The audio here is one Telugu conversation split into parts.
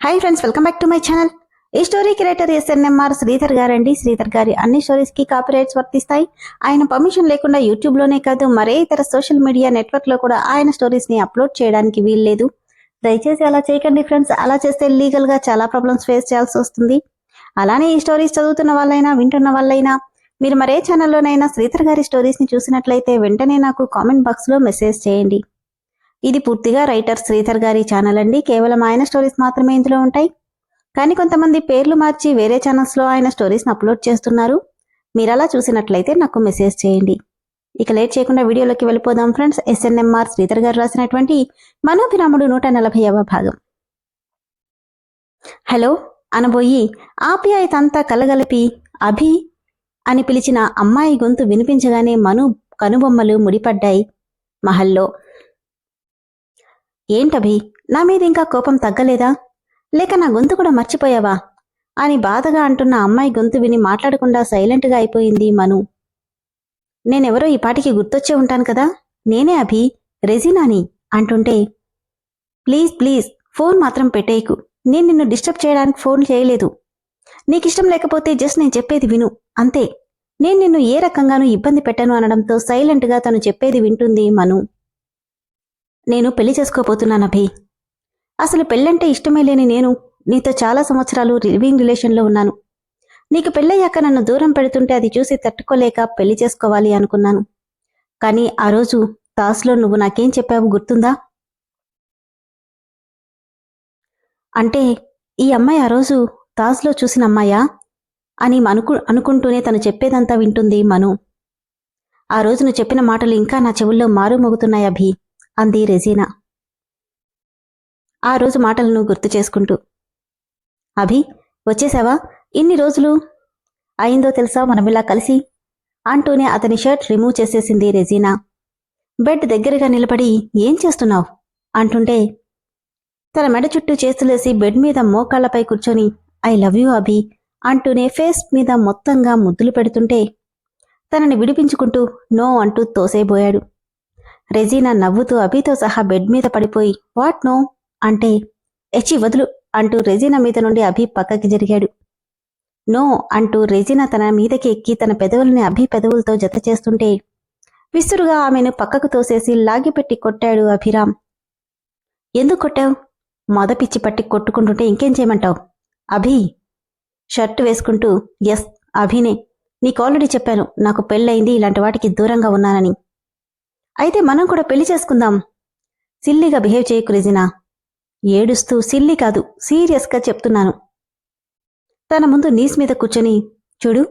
Hi friends, welcome back to my channel. ఈ స్టోరీ క్రియేటర్ ఎస్ఎన్ఎంఆర్ శ్రీధర్ గారండి. శ్రీధర్ గారి అన్ని స్టోరీస్ కి కాపీరైట్స్ వర్తిస్తాయి. ఆయన పర్మిషన్ లేకుండా యూట్యూబ్ లోనే కాదు మరే ఇతర సోషల్ మీడియా నెట్వర్క్ లో కూడా ఆయన స్టోరీస్ ని అప్లోడ్ చేయడానికి వీల్లేదు. దయచేసి అలా చేయకండి ఫ్రెండ్స్. అలా చేస్తే లీగల్ గా చాలా ప్రాబ్లమ్స్ ఫేస్ చేయాల్సి వస్తుంది. అలానే ఈ స్టోరీస్ చదువుతున్న వాళ్ళైనా వింటున్న వాళ్ళైనా మీరు మరే ఛానల్లోనైనా శ్రీధర్ గారి స్టోరీస్ ని చూసినట్లయితే వెంటనే నాకు కామెంట్ బాక్స్ లో మెసేజ్ చేయండి. ఇది పూర్తిగా రైటర్ శ్రీధర్ గారి ఛానల్ అండి. కేవలం ఆయన స్టోరీస్ మాత్రమే ఇందులో ఉంటాయి. కానీ కొంతమంది పేర్లు మార్చి వేరే ఛానల్స్ లో ఆయన స్టోరీస్ని అప్లోడ్ చేస్తున్నారు. మీరు అలా చూసినట్లయితే నాకు మెసేజ్ చేయండి. ఇక లేట్ చేయకుండా వీడియోలోకి వెళ్ళిపోదాం ఫ్రెండ్స్. ఎస్ఎన్ఎంఆర్ శ్రీధర్ గారు రాసినటువంటి మనోభిరాముడు 140వ భాగం. హలో అనబోయి ఆప్యాయతంతా కలగలిపి అభి అని పిలిచిన అమ్మాయి గొంతు వినిపించగానే మను కనుబొమ్మలు ముడిపడ్డాయి మహల్లో. ఏంటభి, నా మీద ఇంకా కోపం తగ్గలేదా? లేక నా గొంతు కూడా మర్చిపోయావా అని బాధగా అంటున్న అమ్మాయి గొంతు విని మాట్లాడకుండా సైలెంట్గా అయిపోయింది మను. నేనెవరో ఈ పాటికి గుర్తొచ్చే ఉంటాను కదా, నేనే అభి, రెజీనాని అంటుంటే, ప్లీజ్ ప్లీజ్ ఫోన్ మాత్రం పెట్టేయకు. నేను నిన్ను డిస్టర్బ్ చేయడానికి ఫోన్ చేయలేదు. నీకిష్టం లేకపోతే జస్ట్ నేను చెప్పేది విను అంతే. నేను నిన్ను ఏ రకంగానూ ఇబ్బంది పెట్టను అనడంతో సైలెంట్గా తను చెప్పేది వింటుంది మను. నేను పెళ్లి చేసుకోబోతున్నాను అభి. అసలు పెళ్ళంటే ఇష్టమే లేని నేను నీతో చాలా సంవత్సరాలు లివింగ్ రిలేషన్లో ఉన్నాను. నీకు పెళ్ళయ్యాక నన్ను దూరం పెడుతుంటే అది చూసి తట్టుకోలేక పెళ్లి చేసుకోవాలి అనుకున్నాను. కానీ ఆ రోజు తాస్లో నువ్వు నాకేం చెప్పావు గుర్తుందా? అంటే ఈ అమ్మాయి ఆ రోజు తాస్లో చూసిన అమ్మాయా అని అనుకుంటూనే తను చెప్పేదంతా వింటుంది మను. ఆ రోజు నువ్వు చెప్పిన మాటలు ఇంకా నా చెవుల్లో మారుమోగుతున్నాయి అభి అంది రెజీనా ఆ రోజు మాటలను గుర్తు చేసుకుంటూ. అభి, వచ్చేసావా? ఇన్ని రోజులు అయిందో తెలుసా మనమిలా కలిసి అంటూనే అతని షర్ట్ రిమూవ్ చేసేసింది రెజీనా. బెడ్ దగ్గరగా నిలబడి ఏం చేస్తున్నావు అంటుంటే తన మెడ చుట్టూ చేతులేసి బెడ్ మీద మోకాళ్లపై కూర్చొని ఐ లవ్ యూ అభి అంటూనే ఫేస్ మీద మొత్తంగా ముద్దులు పెడుతుంటే తనని విడిపించుకుంటూ నో అంటూ తోసేయబోయాడు. రెజీనా నవ్వుతూ అభితో సహా బెడ్ మీద పడిపోయి వాట్ నో అంటే ఎచ్చి వదులు అంటూ రెజీనా మీద నుండి అభి పక్కకి జరిగాడు. నో అంటూ రెజీనా తన మీదకి ఎక్కి తన పెదవుల్ని అభి పెదవులతో జత చేస్తుంటే విసురుగా ఆమెను పక్కకు తోసేసి లాగిపెట్టి కొట్టాడు అభిరామ్. ఎందుకు కొట్టావు? మొదపిచ్చి పట్టి కొట్టుకుంటుంటే ఇంకేం చేయమంటావు? అభి షర్టు వేసుకుంటూ ఎస్ అభినే. నీకు ఆల్రెడీ చెప్పాను నాకు పెళ్ళయింది, ఇలాంటి వాటికి దూరంగా ఉన్నానని. అయితే మనం కూడా పెళ్లి చేసుకుందాం. సిల్లీగా బిహేవ్ చేయకు రెజీనా. ఏడుస్తూ సిల్లీ కాదు సీరియస్గా చెప్తున్నాను. తన ముందు నీస్ మీద కూర్చొని చూడు,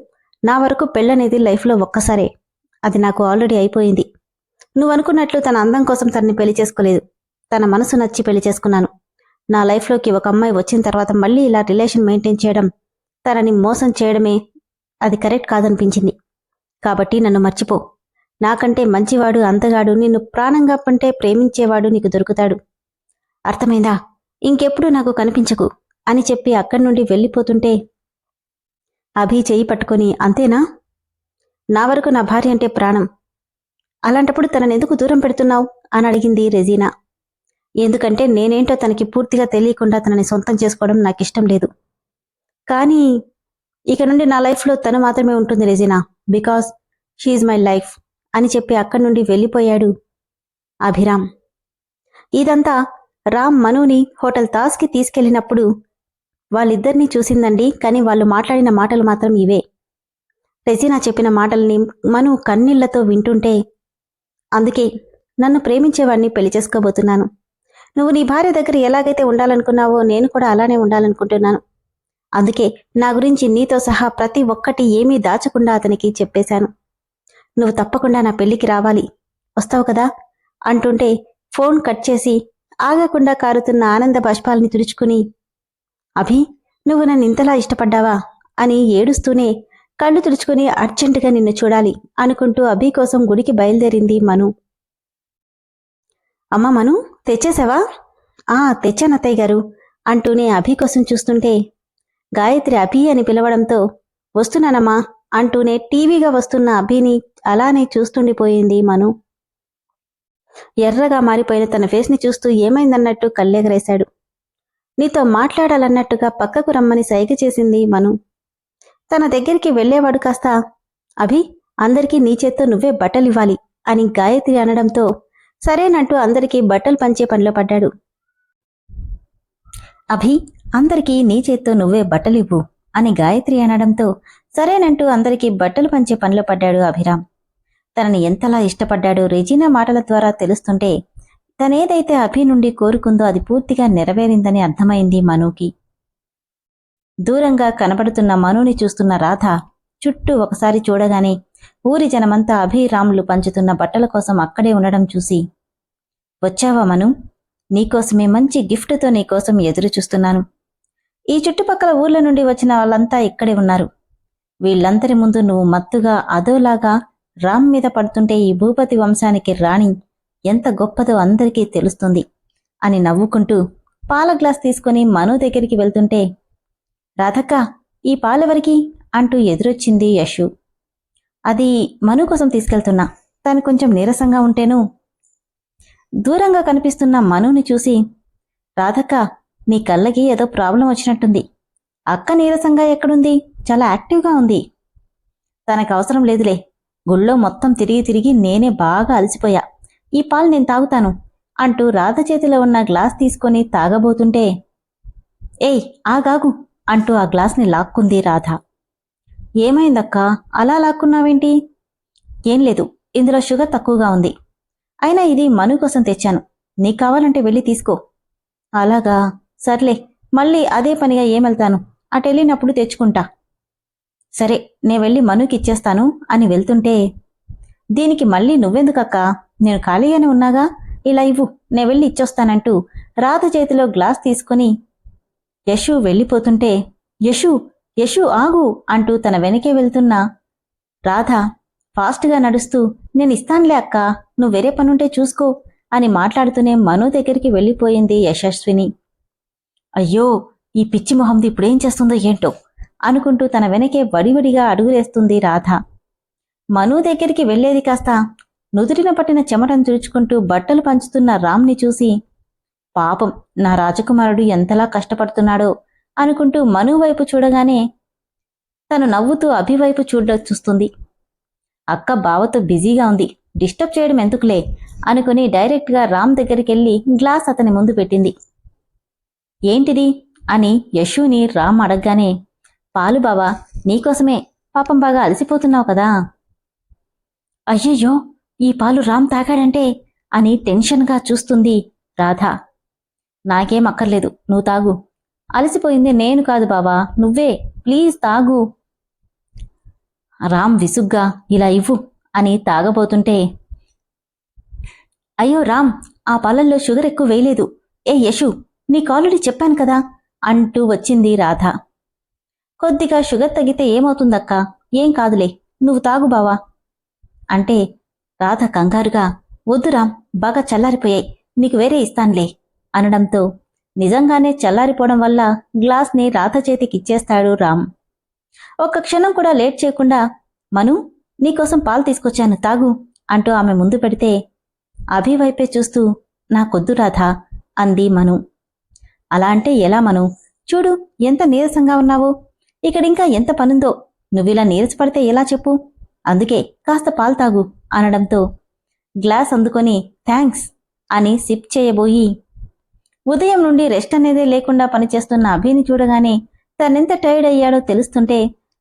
నా వరకు పెళ్ళనేది లైఫ్లో ఒక్కసారే. అది నాకు ఆల్రెడీ అయిపోయింది. నువ్వనుకున్నట్లు తన అందం కోసం తనని పెళ్లి చేసుకోలేదు. తన మనసు నచ్చి పెళ్లి చేసుకున్నాను. నా లైఫ్లోకి ఒక అమ్మాయి వచ్చిన తర్వాత మళ్ళీ ఇలా రిలేషన్ మెయింటైన్ చేయడం, తనని మోసం చేయడమే అది కరెక్ట్ కాదనిపించింది. కాబట్టి నన్ను మర్చిపో. నాకంటే మంచివాడు అందగాడు నిన్ను ప్రాణంగా పంటే ప్రేమించేవాడు నీకు దొరుకుతాడు. అర్థమైందా? ఇంకెప్పుడు నాకు కనిపించకు అని చెప్పి అక్కడి నుండి వెళ్ళిపోతుంటే అభి చెయ్యి పట్టుకొని అంతేనా? నా వరకు నా భార్య అంటే ప్రాణం. అలాంటప్పుడు తననెందుకు దూరం పెడుతున్నావు అని అడిగింది రెజీనా. ఎందుకంటే నేనేంటో తనకి పూర్తిగా తెలియకుండా తనని సొంతం చేసుకోవడం నాకిష్టం లేదు. కానీ ఇక నుండి నా లైఫ్లో తను మాత్రమే ఉంటుంది Regina, because she my life అని చెప్పి అక్కడి నుండి వెళ్ళిపోయాడు అభిరామ్. ఇదంతా రామ్ మనుని హోటల్ తాజ్కి తీసుకెళ్లినప్పుడు వాళ్ళిద్దరినీ చూసిందండి. కానీ వాళ్ళు మాట్లాడిన మాటలు మాత్రం ఇవే. రెజీనా చెప్పిన మాటల్ని మను కన్నీళ్లతో వింటుంటే అందుకే నన్ను ప్రేమించేవాడిని పెళ్లి చేసుకోబోతున్నాను. నువ్వు నీ భార్య దగ్గర ఎలాగైతే ఉండాలనుకున్నావో నేను కూడా అలానే ఉండాలనుకుంటున్నాను. అందుకే నా గురించి నీతో సహా ప్రతి ఒక్కటి ఏమీ దాచకుండా అతనికి చెప్పేశాను. నువ్వు తప్పకుండా నా పెళ్లికి రావాలి, వస్తావు కదా అంటుంటే ఫోన్ కట్ చేసి ఆగకుండా కారుతున్న ఆనంద బాష్పాల్ని తుడుచుకుని అభి, నువ్వు నన్ను ఇంతలా ఇష్టపడ్డావా అని ఏడుస్తూనే కళ్ళు తుడుచుకుని అర్జెంటుగా నిన్ను చూడాలి అనుకుంటూ అభి కోసం గుడికి బయలుదేరింది మను. అమ్మ మను, తెచ్చేసావా? తెచ్చానత్తయ్య గారు అంటూనే అభి కోసం చూస్తుంటే గాయత్రి అభి అని పిలవడంతో వస్తున్నానమ్మా అంటూనే టీవీగా వస్తున్న అభిని అలానే చూస్తుండిపోయింది మను. ఎర్రగా మారిపోయిన తన ఫేస్ని చూస్తూ ఏమైందన్నట్టు కళ్ళెగరేశాడు. నీతో మాట్లాడాలన్నట్టుగా పక్కకు రమ్మని సైగ చేసింది మను. తన దగ్గరికి వెళ్లేవాడు కాస్త, అభి, అందరికీ నీ చేత్తో నువ్వే బట్టలివ్వాలి అని గాయత్రి అనడంతో సరేనంటూ అందరికీ బట్టలు పంచే పనిలో పడ్డాడు. అభి, అందరికీ నీ చేత్తో నువ్వే బట్టలివ్వు అని గాయత్రి అనడంతో సరేనంటూ అందరికీ బట్టలు పంచే పనిలో పడ్డాడు అభిరామ్. తనని ఎంతలా ఇష్టపడ్డాడో రెజీనా మాటల ద్వారా తెలుస్తుంటే తనేదైతే అభి నుండి కోరుకుందో అది పూర్తిగా నెరవేరిందని అర్థమైంది మనుకి. దూరంగా కనబడుతున్న మనుని చూస్తున్న రాధ చుట్టూ ఒకసారి చూడగానే ఊరి జనమంతా అభిరాములు పంచుతున్న బట్టల కోసం అక్కడే ఉండడం చూసి, వచ్చావా మను? నీకోసమే మంచి గిఫ్ట్తో నీకోసం ఎదురు చూస్తున్నాను. ఈ చుట్టుపక్కల ఊర్ల నుండి వచ్చిన వాళ్ళంతా ఇక్కడే ఉన్నారు. వీళ్ళందరి ముందు నువ్వు మత్తుగా అదోలాగా రామ్ మీద పడుతుంటే ఈ భూపతి వంశానికి రాణి ఎంత గొప్పదో అందరికీ తెలుస్తుంది అని నవ్వుకుంటూ పాల గ్లాస్ తీసుకుని మను దగ్గరికి వెళ్తుంటే, రాధక్క, ఈ పాలెవరికి అంటూ ఎదురొచ్చింది యశు. అది మను కోసం తీసుకెళ్తున్నా, తను కొంచెం నీరసంగా ఉంటేను. దూరంగా కనిపిస్తున్న మనుని చూసి, రాధక్క, నీ కళ్ళకి ఏదో ప్రాబ్లం వచ్చినట్టుంది. అక్క నీరసంగా ఎక్కడుంది? చాలా యాక్టివ్గా ఉంది. తనకు అవసరం లేదులే, గుళ్ళో మొత్తం తిరిగి తిరిగి నేనే బాగా అలసిపోయా. ఈ పాలు నేను తాగుతాను అంటూ రాధ చేతిలో ఉన్న గ్లాస్ తీసుకొని తాగబోతుంటే, ఏయ్ ఆగాగు అంటూ ఆ గ్లాస్ని లాక్కుంది రాధ. ఏమైందక్కా, అలా లాక్కున్నావేంటి? ఏం లేదు, ఇందులో షుగర్ తక్కువగా ఉంది. అయినా ఇది మను కోసం తెచ్చాను, నీకు కావాలంటే వెళ్ళి తీసుకో. అలాగా, సర్లే, మళ్ళీ అదే పనిగా ఏమెళ్తాను, అటెళ్ళినప్పుడు తెచ్చుకుంటా. సరే, నే వెళ్ళి మనుకి ఇచ్చేస్తాను అని వెళ్తుంటే, దీనికి మళ్ళీ నువ్వెందుకక్కా, నేను ఖాళీగానే ఉన్నాగా, ఇలా ఇవ్వు, నే వెళ్ళి ఇచ్చొస్తానంటూ రాధ చేతిలో గ్లాస్ తీసుకుని యశు వెళ్ళిపోతుంటే, యశు, యశు ఆగు అంటూ తన వెనకే వెళ్తున్న రాధ ఫాస్ట్గా నడుస్తూ, నేనిస్తానులే అక్క, నువ్వు వేరే పనుంటే చూసుకో అని మాట్లాడుతూనే మను దగ్గరికి వెళ్ళిపోయింది యశస్విని. అయ్యో, ఈ పిచ్చి మొహంది ఇప్పుడేం చేస్తుందో ఏంటో అనుకుంటూ తన వెనకే వడివడిగా అడుగులేస్తుంది రాధ. మను దగ్గరికి వెళ్లేది కాస్త నుదుటిన పట్టిన చెమటను తుడుచుకుంటూ బట్టలు పంచుతున్న రామ్ని చూసి, పాపం నా రాజకుమారుడు ఎంతలా కష్టపడుతున్నాడో అనుకుంటూ మను వైపు చూడగానే తను నవ్వుతూ అభివైపు చూస్తుంది. అక్క బావతో బిజీగా ఉంది, డిస్టర్బ్ చేయడం ఎందుకులే అనుకుని డైరెక్ట్గా రామ్ దగ్గరికెళ్ళి గ్లాస్ అతని ముందు పెట్టింది. ఏంటిది అని యశుని రామ్ అడగగానే, పాలు బావా, నీకోసమే, పాపం బాగా అలసిపోతున్నావు కదా. అయ్యయ్యో, ఈ పాలు రామ్ తాగాడంటే అని టెన్షన్గా చూస్తుంది రాధ. నాకేం అక్కర్లేదు, నువ్వు తాగు. అలసిపోయింది నేను కాదు బావా, నువ్వే, ప్లీజ్ తాగు. రామ్ విసుగ్గా ఇలా ఇవ్వు అని తాగబోతుంటే, అయ్యో రామ్, ఆ పాలల్లో షుగర్ ఎక్కువ వేయలేదు. ఏ యశు, నీకు ఆల్రెడీ చెప్పాను కదా అంటూ వచ్చింది రాధ. కొద్దిగా షుగర్ తగ్గితే ఏమవుతుందక్కా, ఏం కాదులే, నువ్వు తాగు బావా అంటే రాధ కంగారుగా, వద్దు రామ్, బాగా చల్లారిపోయాయి, నీకు వేరే ఇస్తాన్లే అనడంతో నిజంగానే చల్లారిపోవడం వల్ల గ్లాస్ని రాధ చేతికిచ్చేస్తాడు రామ్. ఒక్క క్షణం కూడా లేట్ చేయకుండా, మను, నీకోసం పాలు తీసుకొచ్చాను, తాగు అంటూ ఆమె ముందు పెడితే అభి వైపే చూస్తూ, నాకొద్దు రాధ అంది మను. అలా అంటే ఎలా మను? చూడు ఎంత నీరసంగా ఉన్నావో, ఇక్కడింకా ఎంత పనుందో, నువ్విలా నీరసపడితే ఎలా చెప్పు, అందుకే కాస్త పాలు తాగు అనడంతో గ్లాస్ అందుకొని థ్యాంక్స్ అని సిప్ చేయబోయి, ఉదయం నుండి రెస్ట్ అనేదే లేకుండా పనిచేస్తున్న అభిని చూడగానే తనెంత టైర్డ్ అయ్యాడో తెలుస్తుంటే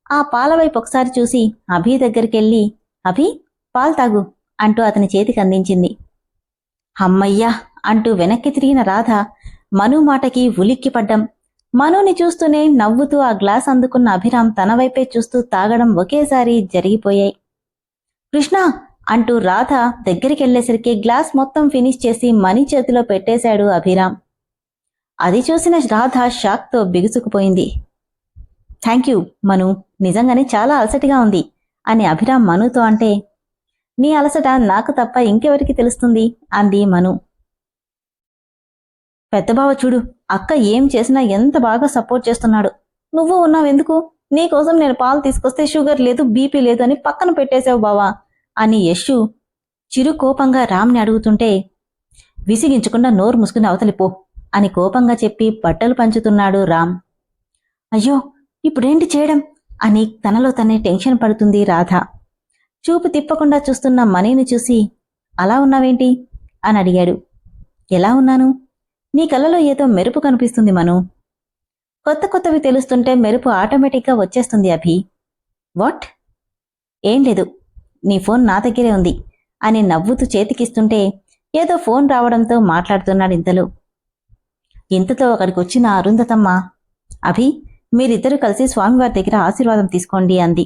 ఆ పాలవైపు ఒకసారి చూసి అభి దగ్గరికెళ్ళి, అభి, పాలు తాగు అంటూ అతని చేతికి అందించింది. హమ్మయ్యా అంటూ వెనక్కి తిరిగిన రాధ మను మాటకి ఉలిక్కిపడ్డం, మనుని చూస్తూనే నవ్వుతూ ఆ గ్లాస్ అందుకున్న అభిరామ్ తన వైపే చూస్తూ తాగడం ఒకేసారి జరిగిపోయాయి. కృష్ణ అంటూ రాధ దగ్గరికెళ్లేసరికి గ్లాస్ మొత్తం ఫినిష్ చేసి మణి చేతిలో పెట్టేశాడు అభిరామ్. అది చూసిన రాధ షాక్తో బిగుసుకుపోయింది. థ్యాంక్ యూ మను, నిజంగానే చాలా అలసటిగా ఉంది అని అభిరామ్ మనుతో అంటే, నీ అలసట నాకు తప్ప ఇంకెవరికి తెలుస్తుంది అంది మను. పెద్దబావ చూడు, అక్క ఏం చేసినా ఎంత బాగా సపోర్ట్ చేస్తున్నాడు, నువ్వు ఉన్నావెందుకు, నీకోసం నేను పాలు తీసుకొస్తే షుగర్ లేదు, బీపీ లేదు అని పక్కన పెట్టేశావు బావా అని యశు చిరు కోపంగా రామ్ని అడుగుతుంటే, విసిగించకుండా నోరు ముసుకుని అవతలిపో అని కోపంగా చెప్పి బట్టలు పంచుతున్నాడు రామ్. అయ్యో ఇప్పుడేంటి చేయడం అని తనలో తనే టెన్షన్ పడుతుంది రాధ. చూపు తిప్పకుండా చూస్తున్న మనీని చూసి అలా ఉన్నావేంటి అని అడిగాడు. ఎలా ఉన్నాను? నీ కళ్ళలో ఏదో మెరుపు కనిపిస్తుంది మను. కొత్త కొత్తవి తెలుస్తుంటే మెరుపు ఆటోమేటిక్గా వచ్చేస్తుంది అభి. వాట్? ఏం లేదు, నీ ఫోన్ నా దగ్గరే ఉంది అని నవ్వుతూ చేతికిస్తుంటే ఏదో ఫోన్ రావడంతో మాట్లాడుతున్నాడు ఇంతలో. ఇంతతో అక్కడికొచ్చిన అరుంధతమ్మ, అభి మీరిద్దరూ కలిసి స్వామివారి దగ్గర ఆశీర్వాదం తీసుకోండి అంది.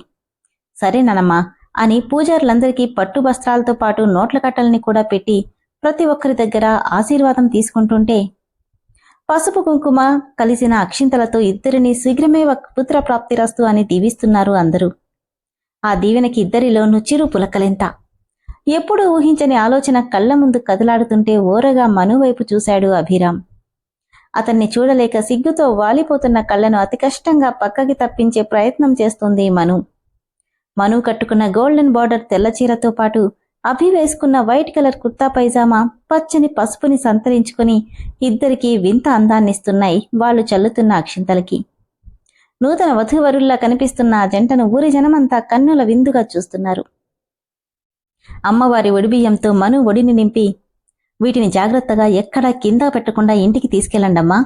సరేనమ్మా అని పూజారులందరికీ పట్టు వస్త్రాలతో పాటు నోట్ల కట్టల్ని కూడా పెట్టి ప్రతి ఒక్కరి దగ్గర ఆశీర్వాదం తీసుకుంటుంటే పసుపు కుంకుమ కలిసిన అక్షింతలతో ఇద్దరిని శీఘ్రమే పుత్ర ప్రాప్తిరస్తు అని దీవిస్తున్నారు అందరూ. ఆ దీవెనకి ఇద్దరిలోనూ చిరు పులకలెంత. ఎప్పుడూ ఊహించని ఆలోచన కళ్ల ముందు కదలాడుతుంటే ఓరగా మను వైపు చూశాడు అభిరామ్. అతన్ని చూడలేక సిగ్గుతో వాలిపోతున్న కళ్లను అతి కష్టంగా పక్కకి తప్పించే ప్రయత్నం చేస్తుంది మను. మను కట్టుకున్న గోల్డెన్ బార్డర్ తెల్ల చీరతో పాటు అభి వేసుకున్న వైట్ కలర్ కుర్తా పైజామా పచ్చని పసుపుని సంతరించుకుని ఇద్దరికీ వింత అందాన్నిస్తున్నాయి వాళ్లు చల్లుతున్న అక్షింతలకి. నూతన వధూవరుల్లా కనిపిస్తున్న ఆ జంటను ఊరి జనమంతా కన్నుల విందుగా చూస్తున్నారు. అమ్మవారి ఒడిబియ్యంతో మను ఒడిని నింపి, వీటిని జాగ్రత్తగా ఎక్కడా కింద పెట్టకుండా ఇంటికి తీసుకెళ్ళండమ్మా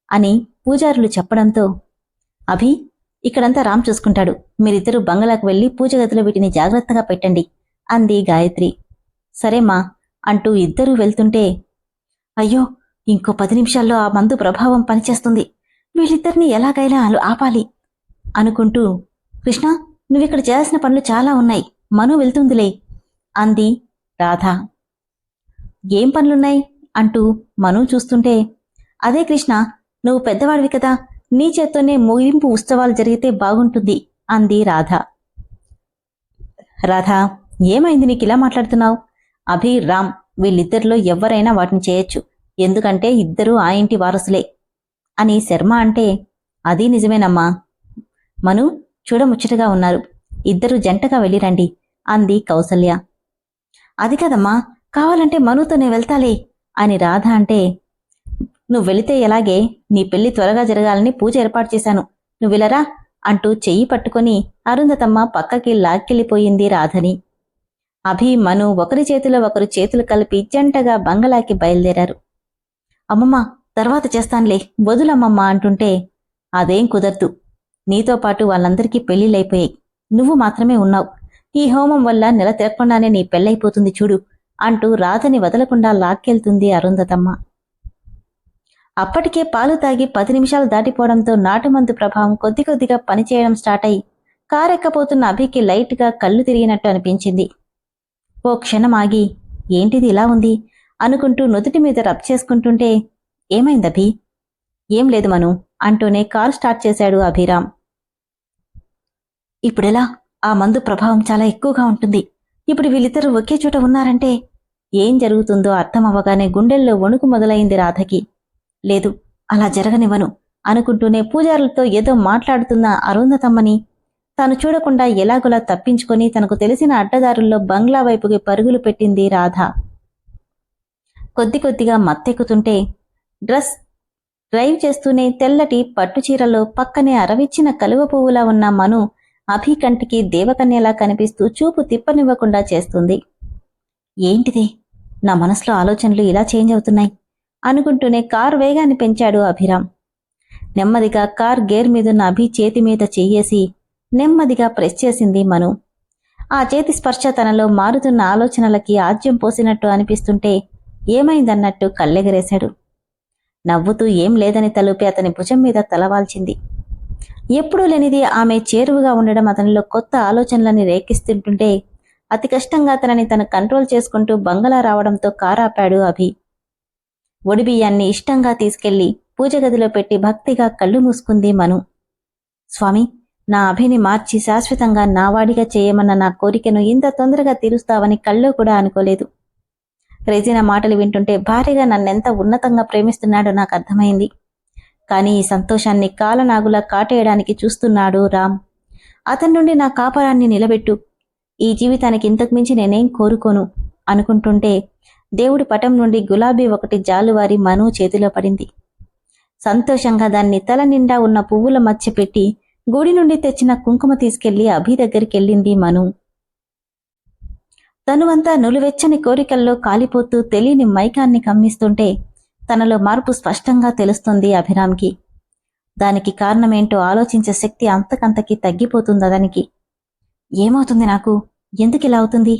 అని పూజారులు చెప్పడంతో, అభి ఇక్కడంతా రామ్ చూసుకుంటాడు, మీరిద్దరూ బంగళాకు వెళ్లి పూజ గదిలో వీటిని జాగ్రత్తగా పెట్టండి అంది గాయత్రి. సరేమా అంటూ ఇద్దరూ వెళ్తుంటే, అయ్యో ఇంకో 10 నిమిషాల్లో ఆ మందు ప్రభావం పనిచేస్తుంది, వీళ్ళిద్దరినీ ఎలాగైనా ఆపాలి అనుకుంటూ, కృష్ణ నువ్విక్కడ చేయాల్సిన పనులు చాలా ఉన్నాయి, మను వెళ్తుందిలే అంది రాధ. ఏం పనులున్నాయి అంటూ మను చూస్తుంటే, అదే కృష్ణ నువ్వు పెద్దవాడివి కదా, నీ చేత్తోనే ముగింపు ఉత్సవాలు జరిగితే బాగుంటుంది అంది రాధ. రాధ ఏమైంది నీకిలా మాట్లాడుతున్నావు? అభి రామ్ వీళ్ళిద్దరిలో ఎవ్వరైనా వాటిని చేయొచ్చు, ఎందుకంటే ఇద్దరూ ఆ ఇంటి వారసులే అని శర్మ అంటే, అదీ నిజమేనమ్మా, మను చూడముచ్చటగా ఉన్నారు, ఇద్దరూ జంటగా వెళ్ళిరండి అంది కౌసల్య. అది కదమ్మా, కావాలంటే మనుతోనే వెళ్తాలే అని రాధ అంటే, నువ్వు వెళితే ఎలాగే, నీ పెళ్లి త్వరగా జరగాలని పూజ ఏర్పాటు చేశాను, నువ్విలరా అంటూ చెయ్యి పట్టుకుని అరుంధతమ్మ పక్కకి లాక్కెళ్ళిపోయింది రాధని. అభి మను ఒకరి చేతిలో ఒకరు చేతులు కలిపి జంటగా బంగళాకి బయలుదేరారు. అమ్మమ్మ తర్వాత చేస్తాన్లే వదులమ్మమ్మ అంటుంటే, అదేం కుదరదు, నీతో పాటు వాళ్ళందరికీ పెళ్లిళ్ళైపోయాయి, నువ్వు మాత్రమే ఉన్నావు, ఈ హోమం వల్ల నెల తిరగకుండానే నీ పెళ్ళైపోతుంది చూడు అంటూ రాధని వదలకుండా లాక్కెళ్తుంది అరుంధతమ్మ. అప్పటికే పాలు తాగి 10 నిమిషాలు దాటిపోవడంతో నాటుమందు ప్రభావం కొద్ది కొద్దిగా పనిచేయడం స్టార్ట్ అయి కారెక్కపోతున్న అభికి లైట్గా కళ్ళు తిరిగినట్టు అనిపించింది. ఓ క్షణం ఆగి, ఏంటిది ఇలా ఉంది అనుకుంటూ నుదుటి మీద రబ్ చేసుకుంటుంటే, ఏమైందభి? ఏం లేదు మను అంటూనే కారు స్టార్ట్ చేశాడు అభిరామ్. ఇప్పుడెలా? ఆ మందు ప్రభావం చాలా ఎక్కువగా ఉంటుంది, ఇప్పుడు వీళ్ళిద్దరూ ఒకే చోట ఉన్నారంటే ఏం జరుగుతుందో అర్థమవ్వగానే గుండెల్లో వణుకు మొదలైంది రాధకి. లేదు అలా జరగనివ్వను అనుకుంటూనే పూజారులతో ఏదో మాట్లాడుతున్న అరుంధతమ్మని తాను చూడకుండా ఎలాగోలా తప్పించుకొని తనకు తెలిసిన అడ్డదారుల్లో బంగ్లా వైపుకి పరుగులు పెట్టింది రాధ. కొద్ది కొద్దిగా మత్తెక్కుతుంటే డ్రైవ్ చేస్తూనే తెల్లటి పట్టుచీరలో పక్కనే అరవిచ్చిన కలువ పువ్వులా ఉన్న మను అభి కంటికి దేవకన్యలా కనిపిస్తూ చూపు తిప్పనివ్వకుండా చేస్తుంది. ఏంటిది, నా మనసులో ఆలోచనలు ఇలా చేంజ్ అవుతున్నాయి అనుకుంటూనే కారు వేగాన్ని పెంచాడు అభిరామ్. నెమ్మదిగా కార్ గేర్ మీదున్న అభి చేతి మీద చెయ్యేసి నెమ్మదిగా ప్రెస్ చేసింది మను. ఆ చేతి స్పర్శ తనలో మారుతున్న ఆలోచనలకి ఆజ్యం పోసినట్టు అనిపిస్తుంటే ఏమైందన్నట్టు కళ్ళెగరేశాడు. నవ్వుతూ ఏం లేదని తలుపి అతని భుజం మీద తలవాల్చింది. ఎప్పుడూ లేనిది ఆమె చేరువుగా ఉండడం అతనిలో కొత్త ఆలోచనలని రేకిస్తుంటుంటే అతి కష్టంగా తనని తను కంట్రోల్ చేసుకుంటూ బంగళా రావడంతో కారాపాడు అభి. ఒడిబియ్యాన్ని ఇష్టంగా తీసుకెళ్లి పూజగదిలో పెట్టి భక్తిగా కళ్ళు మూసుకుంది మను. స్వామి, నా అభిని మార్చి శాశ్వతంగా నావాడిగా చేయమన్న నా కోరికను ఇంత తొందరగా తీరుస్తావని కల్లో కూడా అనుకోలేదు. రెజీనా మాటలు వింటుంటే భార్యగా నన్నెంత ఉన్నతంగా ప్రేమిస్తున్నాడో నాకు అర్థమైంది. కానీ ఈ సంతోషాన్ని కాలనాగులా కాటేయడానికి చూస్తున్నాడు రామ్. అతని నుండి నా కాపరాన్ని నిలబెట్టు, ఈ జీవితానికి ఇంతకుమించి నేనేం కోరుకోను అనుకుంటుంటే దేవుడి పటం నుండి గులాబీ ఒకటి జాలువారి మను చేతిలో పడింది. సంతోషంగా దాన్ని తల నిండా ఉన్న పువ్వుల మధ్య పెట్టి గుడి నుండి తెచ్చిన కుంకుమ తీసుకెళ్లి అభి దగ్గరికెళ్ళింది మను. తనువంతా నులివెచ్చని కోరికల్లో కాలిపోతూ తెలియని మైకాన్ని కమ్మిస్తుంటే తనలో మార్పు స్పష్టంగా తెలుస్తుంది అభిరామ్కి. దానికి కారణమేంటో ఆలోచించే శక్తి అంతకంతకీ తగ్గిపోతుందతనికి. ఏమవుతుంది నాకు, ఎందుకిలా అవుతుంది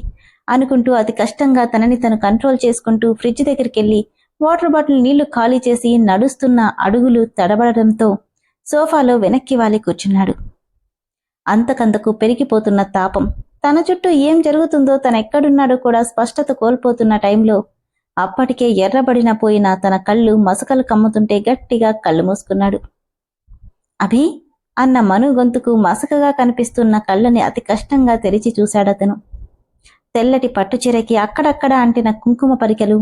అనుకుంటూ అతి కష్టంగా తనని తను కంట్రోల్ చేసుకుంటూ ఫ్రిడ్జ్ దగ్గరికెళ్ళి వాటర్ బాటిల్ నీళ్లు ఖాళీ చేసి నడుస్తున్న అడుగులు తడబడడంతో సోఫాలో వెనక్కి వాలి కూర్చున్నాడు. అంతకంతకు పెరిగిపోతున్న తాపం, తన చుట్టూ ఏం జరుగుతుందో తనెక్కడున్నాడో కూడా స్పష్టత కోల్పోతున్న టైంలో అప్పటికే ఎర్రబడిన పోయిన తన కళ్ళు మసకలు కమ్ముతుంటే గట్టిగా కళ్ళు మూసుకున్నాడు. అభి అన్న మను గొంతుకు మసకగా కనిపిస్తున్న కళ్ళని అతి కష్టంగా తెరిచి చూశాడతను. తెల్లటి పట్టుచీరకి అక్కడక్కడ అంటిన కుంకుమ పరికలు,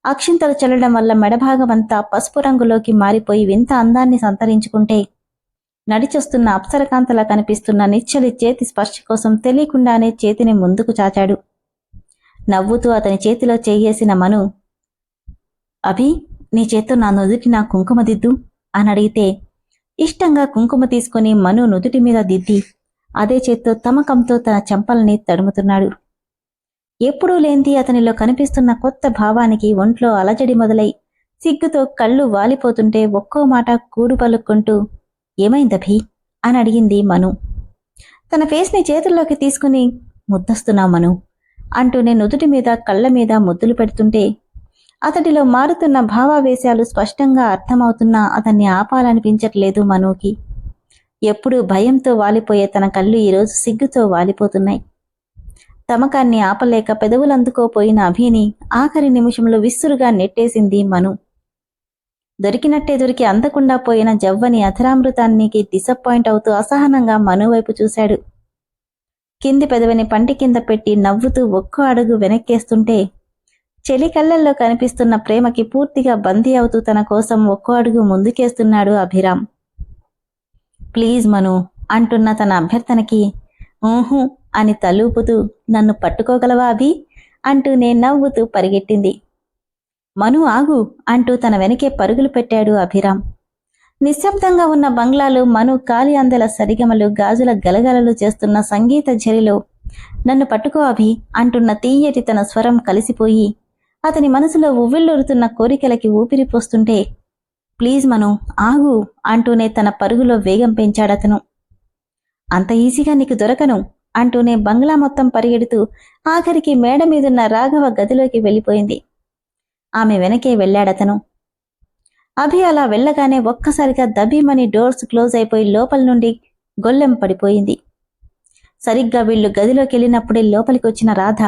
అక్షింతలు చల్లడం వల్ల మెడభాగమంతా పసుపు రంగులోకి మారిపోయి వింత అందాన్ని సంతరించుకుంటే నడిచొస్తున్న అప్సరకాంతలా కనిపిస్తున్న నిచ్చలి చేతి స్పర్శ కోసం తెలియకుండానే చేతిని ముందుకు చాచాడు. నవ్వుతూ అతని చేతిలో చేయేసిన మను, అభి నీ చేత్తో నా నుదుటి నా కుంకుమ దిద్దు అని అడిగితే ఇష్టంగా కుంకుమ తీసుకుని మను నుదుటి మీద దిద్ది అదే చేత్తో తమకంతో తన చెంపల్ని తడుముతున్నాడు. ఎప్పుడూ లేంది అతనిలో కనిపిస్తున్న కొత్త భావానికి ఒంట్లో అలజడి మొదలై సిగ్గుతో కళ్ళు వాలిపోతుంటే ఒక్కో మాట కూడు పలుక్కుంటూ ఏమైందభి అని అడిగింది మను. తన ఫేస్ని చేతుల్లోకి తీసుకుని ముద్దొస్తున్నావు మను అంటూనే నుదుటి మీద కళ్ళ మీద ముద్దులు పెడుతుంటే అతడిలో మారుతున్న భావావేశాలు స్పష్టంగా అర్థమవుతున్నా అతన్ని ఆపాలనిపించట్లేదు మనుకి. ఎప్పుడూ భయంతో వాలిపోయే తన కళ్ళు ఈరోజు సిగ్గుతో వాలిపోతున్నాయి. తమకాన్ని ఆపలేక పెదవులందుకోపోయిన అభిని ఆఖరి నిమిషంలో విస్సురుగా నెట్టేసింది మను. దొరికినట్టే దొరికి అందకుండా పోయిన జవ్వని అధరామృతానికి డిసప్పాయింట్ అవుతూ అసహనంగా మను వైపు చూశాడు. కింది పెదవిని పంటి కింద పెట్టి నవ్వుతూ ఒక్కో అడుగు వెనక్కేస్తుంటే చెలి కళ్ళల్లో కనిపిస్తున్న ప్రేమకి పూర్తిగా బందీ అవుతూ తన కోసం ఒక్కో అడుగు ముందుకేస్తున్నాడు అభిరామ్. ప్లీజ్ మను అంటున్న తన అభ్యర్థనకి ఊహు అని తలూపుతూ నన్ను పట్టుకోగలవా అభి అంటూనే నవ్వుతూ పరిగెట్టింది. మను ఆగు అంటూ తన వెనకే పరుగులు పెట్టాడు అభిరామ్. నిశ్శబ్దంగా ఉన్న బంగ్లాలో మను కాలి అందెల సరిగమలు గాజుల గలగలలు చేస్తున్న సంగీత ఝరిలో నన్ను పట్టుకో అభి అంటున్న తీయటి తన స్వరం కలిసిపోయి అతని మనసులో ఉవ్విళ్ళూరుతున్న కోరికలకి ఊపిరిపోస్తుంటే ప్లీజ్ మను ఆగు అంటూనే తన పరుగులో వేగం పెంచాడతను. అంత ఈజీగా నీకు దొరకను అంటూనే బంగ్లా మొత్తం పరిగెడుతూ ఆఖరికి మేడ మీదున్న రాఘవ గదిలోకి వెళ్ళిపోయింది. ఆమె వెనకే వెళ్ళాడతను. అభి అలా వెళ్ళగానే ఒక్కసారిగా దబీమని డోర్స్ క్లోజ్ అయిపోయి లోపల నుండి గొల్లెం పడిపోయింది. సరిగ్గా వీళ్లు గదిలోకి వెళ్ళినప్పుడే లోపలికొచ్చిన రాధ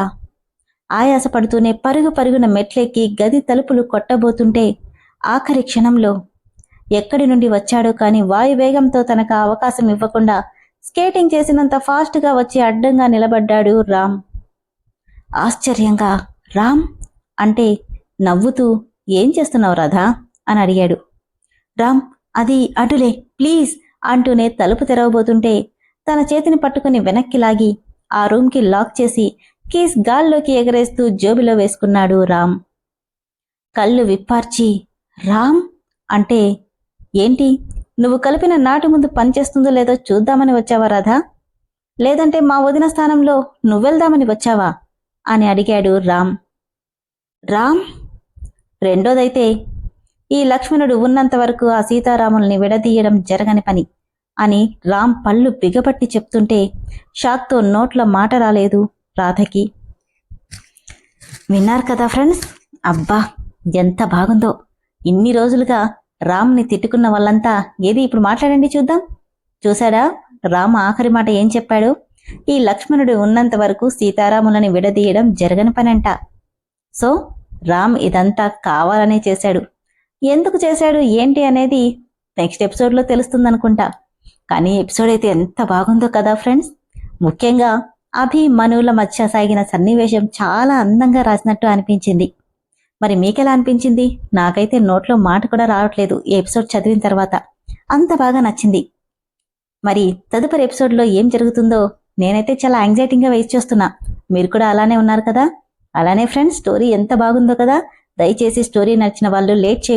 ఆయాసపడుతూనే పరుగు పరుగున మెట్లెక్కి గది తలుపులు కొట్టబోతుంటే ఆఖరి క్షణంలో ఎక్కడి నుండి వచ్చాడో కాని వాయువేగంతో తనకు అవకాశం ఇవ్వకుండా స్కేటింగ్ చేసినంత ఫాస్ట్గా వచ్చి అడ్డంగా నిలబడ్డాడు రామ్. ఆశ్చర్యంగా రామ్ అంటే నవ్వుతూ ఏం చేస్తున్నావు రాధా అని అడిగాడు. రామ్ అది అటులే ప్లీజ్ అంటూనే తలుపు తెరవబోతుంటే తన చేతిని పట్టుకుని వెనక్కి లాగి ఆ రూమ్కి లాక్ చేసి కీస్ గాల్లోకి ఎగరేస్తూ జోబిలో వేసుకున్నాడు రామ్. కళ్ళు విప్పార్చి రామ్ అంటే ఏంటి, నువ్వు కలిపిన నాటు ముందు పనిచేస్తుందో లేదో చూద్దామని వచ్చావా రాధా, లేదంటే మా వదిన స్థానంలో నువ్వెళ్దామని వచ్చావా అని అడిగాడు రామ్. రామ్ రెండోదైతే ఈ లక్ష్మణుడు ఉన్నంత వరకు ఆ సీతారాముల్ని విడదీయడం జరగని పని అని రామ్ పళ్ళు బిగపట్టి చెప్తుంటే షాక్తో నోట్లో మాట రాలేదు రాధకి. విన్నారు కదా ఫ్రెండ్స్, అబ్బా ఎంత బాగుందో. ఇన్ని రోజులుగా రామ్ని తిట్టుకున్న వాళ్ళంతా ఏది ఇప్పుడు మాట్లాడండి చూద్దాం. చూశాడా రామ్ ఆఖరి మాట ఏం చెప్పాడు? ఈ లక్ష్మణుడు ఉన్నంత వరకు సీతారాములని విడదీయడం జరగని పనంట. సో రామ్ ఇదంతా కావాలనే చేశాడు. ఎందుకు చేశాడు ఏంటి అనేది నెక్స్ట్ ఎపిసోడ్లో తెలుస్తుందనుకుంటా. కానీ ఎపిసోడ్ అయితే ఎంత బాగుందో కదా ఫ్రెండ్స్. ముఖ్యంగా అభి మనుల మధ్య సాగిన సన్నివేశం చాలా అందంగా రాసినట్టు అనిపించింది. మరి మీకెలా అనిపించింది? నాకైతే నోట్లో మాట కూడా రావట్లేదు ఈ ఎపిసోడ్ చదివిన తర్వాత, అంత బాగా నచ్చింది. మరి తదుపరి ఎపిసోడ్లో ఏం జరుగుతుందో నేనైతే చాలా యాంగ్జైటీగా వెయిట్ చేస్తున్నా. మీరు కూడా అలానే ఉన్నారు కదా? అలానే ఫ్రెండ్స్, స్టోరీ ఎంత బాగుందో కదా. దయచేసి స్టోరీ నచ్చిన వాళ్ళు లేట్